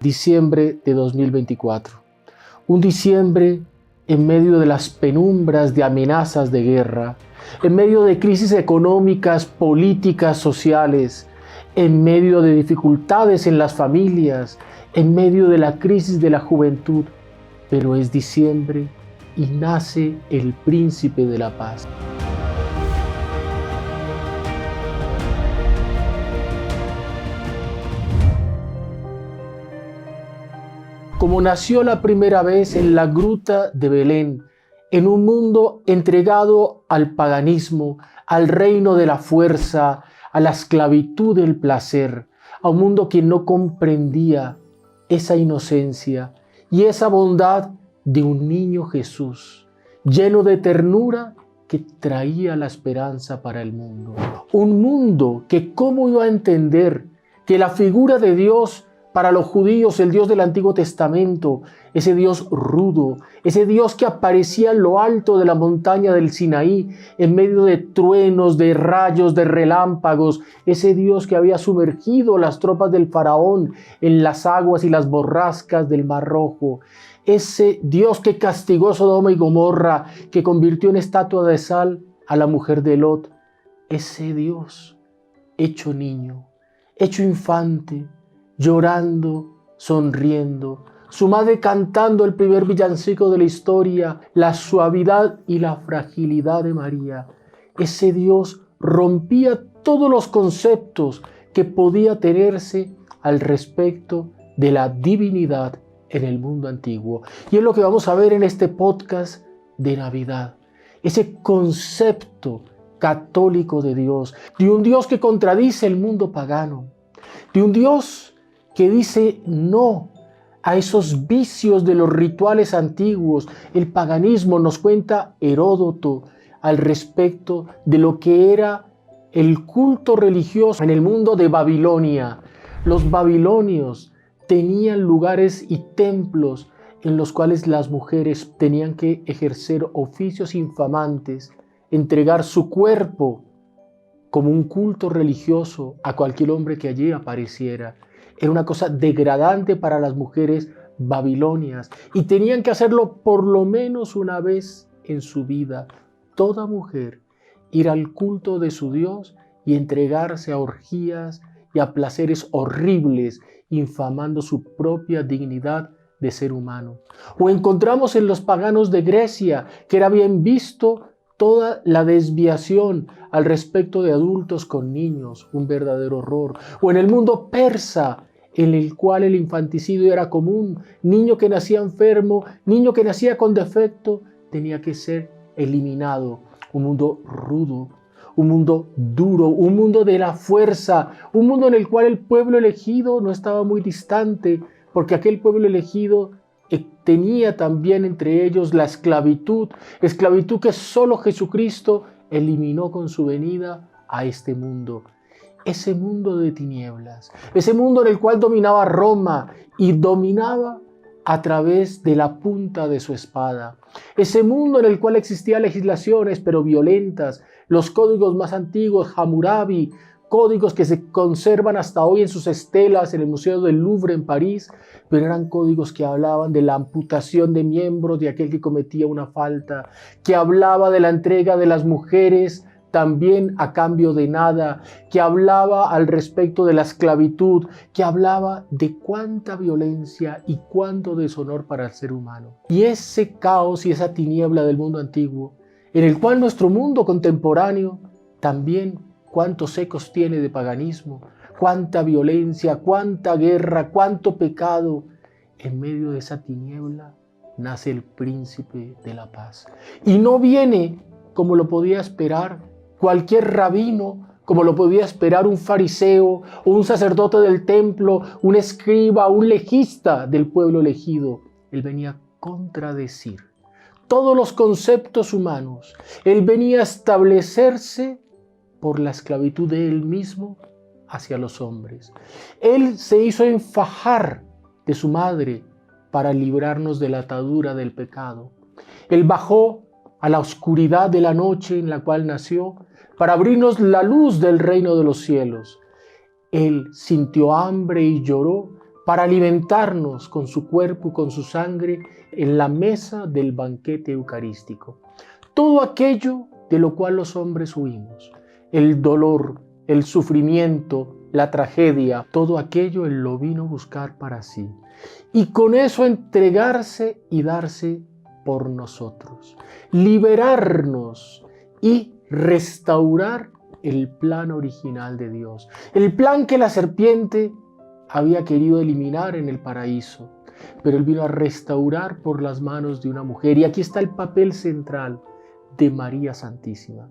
Diciembre de 2024. Un diciembre en medio de las penumbras de amenazas de guerra, en medio de crisis económicas, políticas, sociales, en medio de dificultades en las familias, en medio de la crisis de la juventud. Pero es diciembre y nace el Príncipe de la Paz. Como nació la primera vez en la gruta de Belén, en un mundo entregado al paganismo, al reino de la fuerza, a la esclavitud del placer, a un mundo que no comprendía esa inocencia y esa bondad de un niño Jesús, lleno de ternura que traía la esperanza para el mundo. Un mundo que cómo iba a entender que la figura de Dios para los judíos, el Dios del Antiguo Testamento, ese Dios rudo, ese Dios que aparecía en lo alto de la montaña del Sinaí, en medio de truenos, de rayos, de relámpagos, ese Dios que había sumergido las tropas del faraón en las aguas y las borrascas del Mar Rojo, ese Dios que castigó Sodoma y Gomorra, que convirtió en estatua de sal a la mujer de Lot, ese Dios hecho niño, hecho infante, llorando, sonriendo, su madre cantando el primer villancico de la historia, la suavidad y la fragilidad de María. Ese Dios rompía todos los conceptos que podía tenerse al respecto de la divinidad en el mundo antiguo. Y es lo que vamos a ver en este podcast de Navidad. Ese concepto católico de Dios, de un Dios que contradice el mundo pagano, de un Dios que dice no a esos vicios de los rituales antiguos. El paganismo, nos cuenta Heródoto al respecto de lo que era el culto religioso en el mundo de Babilonia. Los babilonios tenían lugares y templos en los cuales las mujeres tenían que ejercer oficios infamantes, entregar su cuerpo como un culto religioso a cualquier hombre que allí apareciera. Era una cosa degradante para las mujeres babilonias y tenían que hacerlo por lo menos una vez en su vida. Toda mujer ir al culto de su Dios y entregarse a orgías y a placeres horribles, infamando su propia dignidad de ser humano. O encontramos en los paganos de Grecia que era bien visto toda la desviación al respecto de adultos con niños, un verdadero horror. O en el mundo persa, en el cual el infanticidio era común. Niño que nacía enfermo, niño que nacía con defecto, tenía que ser eliminado. Un mundo rudo, un mundo duro, un mundo de la fuerza, un mundo en el cual el pueblo elegido no estaba muy distante, porque aquel pueblo elegido tenía también entre ellos la esclavitud que solo Jesucristo eliminó con su venida a este mundo. Ese mundo de tinieblas, ese mundo en el cual dominaba Roma y dominaba a través de la punta de su espada. Ese mundo en el cual existían legislaciones pero violentas, los códigos más antiguos, Hammurabi, códigos que se conservan hasta hoy en sus estelas en el Museo del Louvre en París, pero eran códigos que hablaban de la amputación de miembros de aquel que cometía una falta, que hablaba de la entrega de las mujeres también a cambio de nada, que hablaba al respecto de la esclavitud, que hablaba de cuánta violencia y cuánto deshonor para el ser humano. Y ese caos y esa tiniebla del mundo antiguo, en el cual nuestro mundo contemporáneo también cuántos ecos tiene de paganismo, cuánta violencia, cuánta guerra, cuánto pecado. En medio de esa tiniebla nace el Príncipe de la Paz. Y no viene como lo podía esperar cualquier rabino, como lo podía esperar un fariseo o un sacerdote del templo, un escriba, un legista del pueblo elegido. Él venía a contradecir todos los conceptos humanos. Él venía a establecerse por la esclavitud de él mismo hacia los hombres. Él se hizo enfajar de su madre para librarnos de la atadura del pecado. Él bajó a la oscuridad de la noche en la cual nació para abrirnos la luz del reino de los cielos. Él sintió hambre y lloró para alimentarnos con su cuerpo y con su sangre en la mesa del banquete eucarístico. Todo aquello de lo cual los hombres huimos, el dolor, el sufrimiento, la tragedia, todo aquello Él lo vino a buscar para sí. Y con eso entregarse y darse por nosotros, liberarnos y restaurar el plan original de Dios, el plan que la serpiente había querido eliminar en el paraíso, pero Él vino a restaurar por las manos de una mujer. Y aquí está el papel central de María Santísima.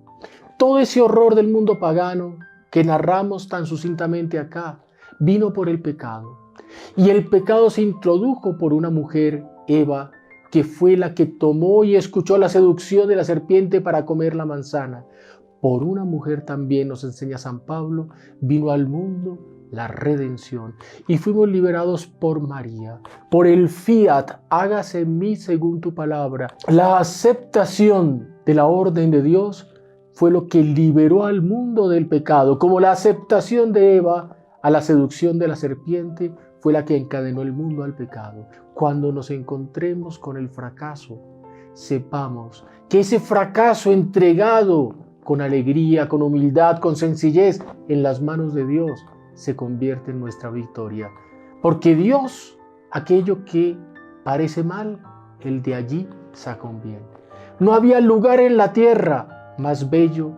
Todo ese horror del mundo pagano que narramos tan sucintamente acá, vino por el pecado. Y el pecado se introdujo por una mujer, Eva, que fue la que tomó y escuchó la seducción de la serpiente para comer la manzana. Por una mujer también, nos enseña San Pablo, vino al mundo la redención. Y fuimos liberados por María, por el fiat, hágase en mí según tu palabra. La aceptación de la orden de Dios fue lo que liberó al mundo del pecado, como la aceptación de Eva a la seducción de la serpiente fue la que encadenó el mundo al pecado. Cuando nos encontremos con el fracaso, sepamos que ese fracaso entregado con alegría, con humildad, con sencillez en las manos de Dios, se convierte en nuestra victoria. Porque Dios, aquello que parece mal, Él de allí saca un bien. No había lugar en la tierra más bello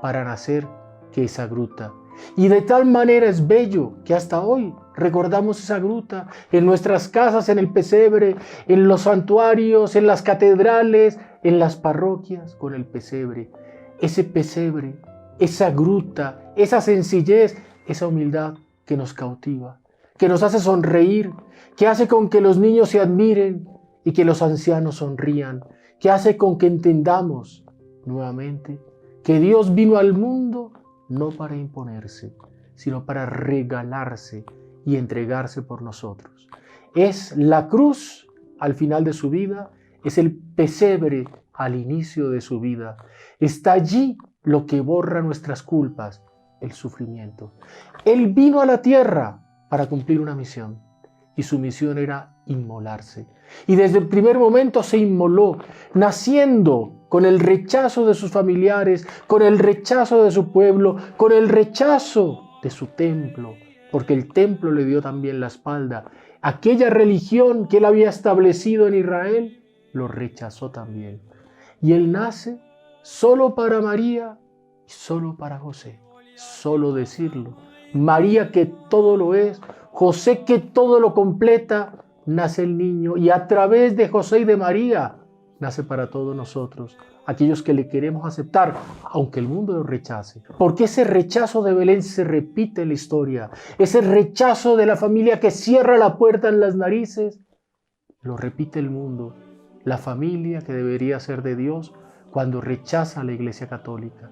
para nacer que esa gruta. Y de tal manera es bello que hasta hoy recordamos esa gruta en nuestras casas, en el pesebre, en los santuarios, en las catedrales, en las parroquias con el pesebre. Ese pesebre, esa gruta, esa sencillez, esa humildad que nos cautiva, que nos hace sonreír, que hace con que los niños se admiren y que los ancianos sonrían, que hace con que entendamos nuevamente que Dios vino al mundo no para imponerse, sino para regalarse y entregarse por nosotros. Es la cruz al final de su vida, es el pesebre al inicio de su vida. Está allí lo que borra nuestras culpas, el sufrimiento. Él vino a la tierra para cumplir una misión y su misión era inmolarse. Y desde el primer momento se inmoló, naciendo con el rechazo de sus familiares, con el rechazo de su pueblo, con el rechazo de su templo, porque el templo le dio también la espalda. Aquella religión que él había establecido en Israel, lo rechazó también. Y él nace solo para María y solo para José. Solo decirlo. María que todo lo es, José que todo lo completa, nace el niño y a través de José y de María nace para todos nosotros, aquellos que le queremos aceptar, aunque el mundo lo rechace. Porque ese rechazo de Belén se repite en la historia, ese rechazo de la familia que cierra la puerta en las narices, lo repite el mundo. La familia que debería ser de Dios cuando rechaza a la Iglesia Católica,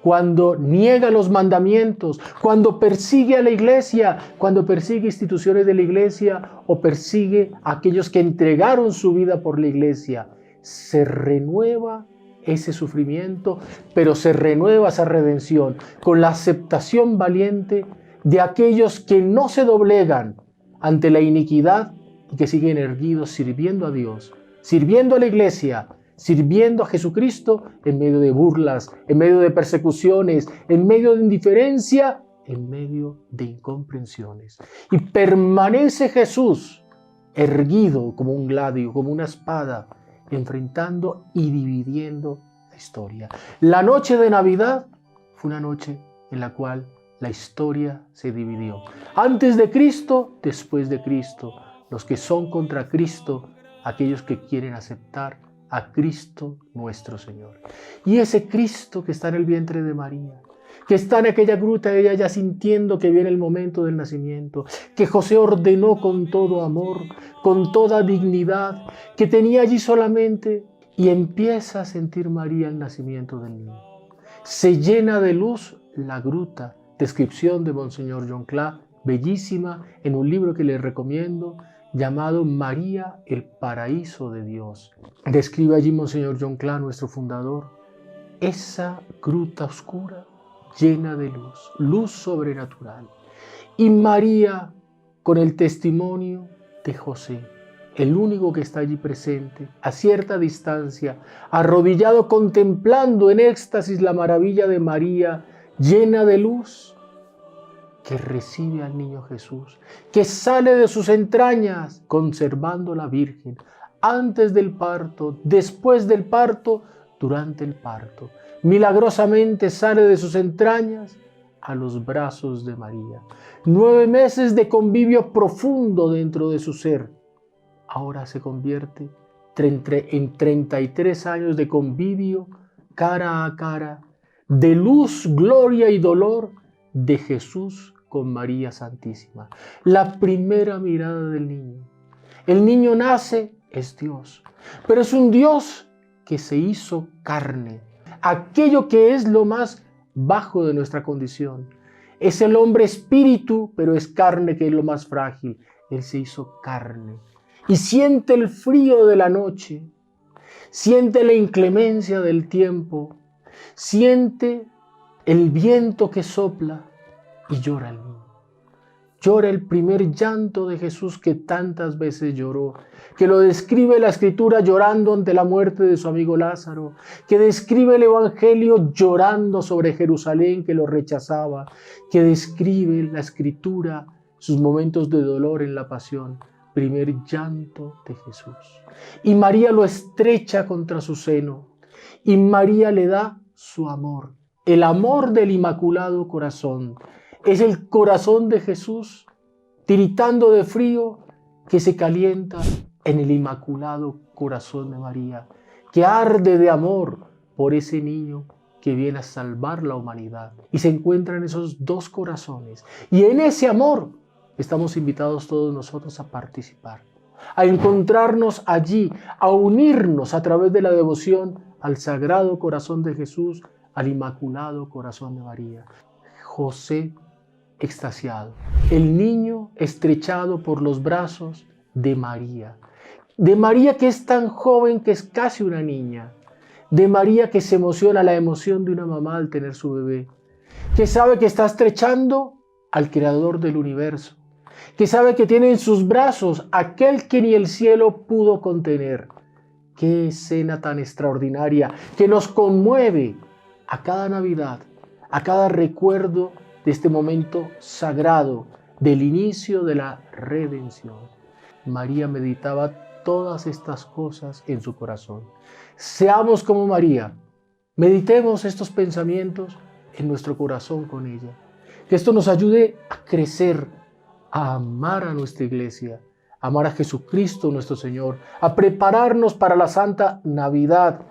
cuando niega los mandamientos, cuando persigue a la Iglesia, cuando persigue instituciones de la Iglesia o persigue a aquellos que entregaron su vida por la Iglesia. Se renueva ese sufrimiento, pero se renueva esa redención con la aceptación valiente de aquellos que no se doblegan ante la iniquidad y que siguen erguidos sirviendo a Dios, sirviendo a la Iglesia, sirviendo a Jesucristo en medio de burlas, en medio de persecuciones, en medio de indiferencia, en medio de incomprensiones. Y permanece Jesús erguido como un gladio, como una espada, enfrentando y dividiendo la historia. La noche de Navidad fue una noche en la cual la historia se dividió. Antes de Cristo, después de Cristo. Los que son contra Cristo, aquellos que quieren aceptar a Cristo nuestro Señor. Y ese Cristo que está en el vientre de María, que está en aquella gruta, ella ya sintiendo que viene el momento del nacimiento, que José ordenó con todo amor, con toda dignidad, que tenía allí solamente, y empieza a sentir María el nacimiento del niño. Se llena de luz la gruta, descripción de Monseñor John Cla, bellísima, en un libro que les recomiendo, llamado María, el paraíso de Dios. Describe allí Monseñor John Cla, nuestro fundador, esa gruta oscura llena de luz, luz sobrenatural. Y María con el testimonio de José, el único que está allí presente, a cierta distancia, arrodillado contemplando en éxtasis la maravilla de María, llena de luz, que recibe al niño Jesús, que sale de sus entrañas, conservando la Virgen, antes del parto, después del parto, durante el parto. Milagrosamente sale de sus entrañas a los brazos de María. 9 meses de convivio profundo dentro de su ser. Ahora se convierte en 33 años de convivio cara a cara, de luz, gloria y dolor de Jesús con María Santísima. La primera mirada del niño. El niño nace, es Dios, pero es un Dios que se hizo carne. Aquello que es lo más bajo de nuestra condición. Es el hombre espíritu, pero es carne, que es lo más frágil. Él se hizo carne. Y siente el frío de la noche, siente la inclemencia del tiempo, siente el viento que sopla y llora el niño. Llora el primer llanto de Jesús que tantas veces lloró, que lo describe la Escritura llorando ante la muerte de su amigo Lázaro, que describe el Evangelio llorando sobre Jerusalén que lo rechazaba, que describe la Escritura sus momentos de dolor en la pasión. Primer llanto de Jesús. Y María lo estrecha contra su seno, y María le da su amor, el amor del Inmaculado Corazón. Es el corazón de Jesús, tiritando de frío, que se calienta en el Inmaculado Corazón de María, que arde de amor por ese niño que viene a salvar la humanidad. Y se encuentran esos dos corazones. Y en ese amor estamos invitados todos nosotros a participar, a encontrarnos allí, a unirnos a través de la devoción al Sagrado Corazón de Jesús, al Inmaculado Corazón de María. José extasiado, el niño estrechado por los brazos de María que es tan joven que es casi una niña, de María que se emociona, la emoción de una mamá al tener su bebé, que sabe que está estrechando al Creador del universo, que sabe que tiene en sus brazos aquel que ni el cielo pudo contener. Qué escena tan extraordinaria que nos conmueve a cada Navidad, a cada recuerdo de este momento sagrado del inicio de la redención. María meditaba todas estas cosas en su corazón. Seamos como María, meditemos estos pensamientos en nuestro corazón con ella. Que esto nos ayude a crecer, a amar a nuestra iglesia, a amar a Jesucristo nuestro Señor, a prepararnos para la Santa Navidad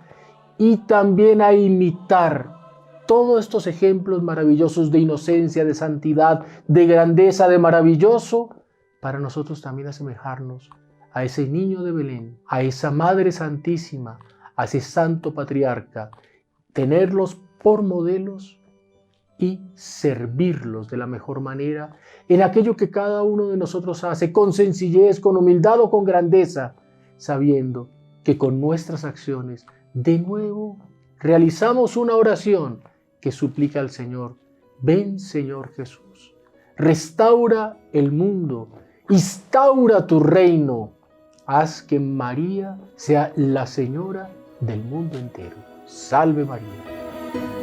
y también a imitar todos estos ejemplos maravillosos de inocencia, de santidad, de grandeza, de maravilloso, para nosotros también asemejarnos a ese niño de Belén, a esa Madre Santísima, a ese Santo Patriarca, tenerlos por modelos y servirlos de la mejor manera en aquello que cada uno de nosotros hace, con sencillez, con humildad o con grandeza, sabiendo que con nuestras acciones, de nuevo, realizamos una oración que suplica al Señor: ven, Señor Jesús, restaura el mundo, instaura tu reino, haz que María sea la Señora del mundo entero. Salve María.